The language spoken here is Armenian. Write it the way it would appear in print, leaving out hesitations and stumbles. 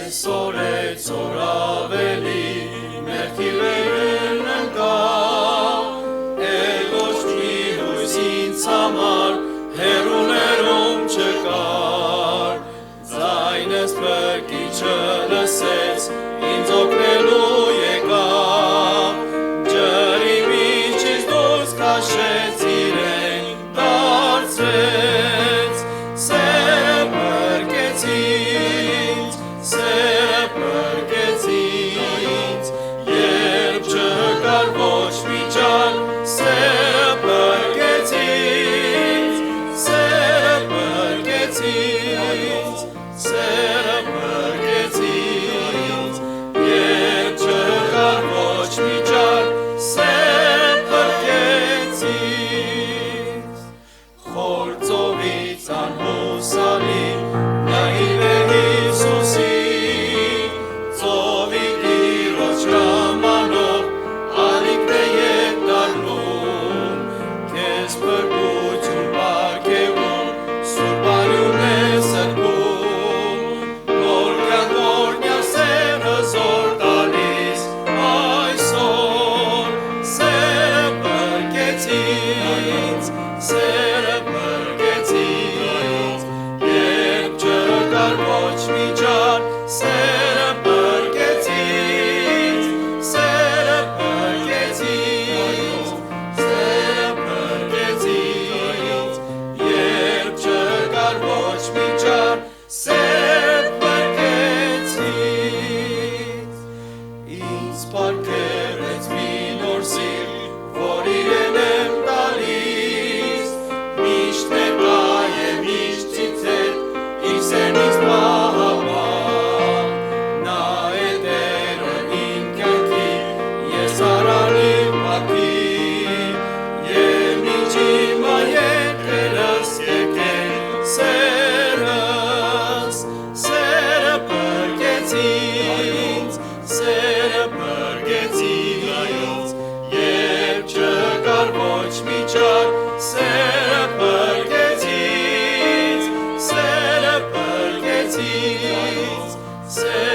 Այսօր ավելի մեղքի վերն ընկա, էլ ոչ մի հույս ինձ համար հեռուներում չկար, ձայնս փրկիչը լսեց, ինձ օգնելու եկավ, ջրի միջից դուրս քաշեց, իրեն դարձրեց, սերը փրկեց ինձ, սերը փրկեց ինձ, երբ չկար ոչ մի ջան, սերը փրկեց ինձ, սերը փրկեց ինձ, սերը փրկեց ինձ, երբ չկար ոչ մի ջան, սերը փրկեց ինձ, խոր ծովից անհուսալի նայիր է Հիսուսի, ծովի տիրոջ հրամանով ալիքն է ետ դառնում, քեզ փրկություն պարգևում, սուրբ արյուն է սրբում, նոր կյանք օրհնյալ սերը զոր տալիս այսօր, սերը փրկեց ինձ, սերը փրկեց ինձ, երբ չկար ոչ մի ջան, սերը փրկեց ինձ, սերը փրկեց ինձ, սերը փրկեց ինձ, երբ չկար ոչ մի ջան, սերը փրկեց ինձ, ինձ պարգևեց մի նոր սիրտ, որ իրեն եմ տալիս, միշտ ներկա է, միշտ ինձ հետ, իր սերնից պահապան, նա է Տերն իմ կյանքի, ես արարիմ պատվի, և մինչ հիմա ետքերս եկեն սերս, սերը փրկեց ինձ, սերը փրկեց ինձ, երբ չկար ոչ մի ջան, սերը փրկեց ինձ, սերը փրկեց ինձ, սերը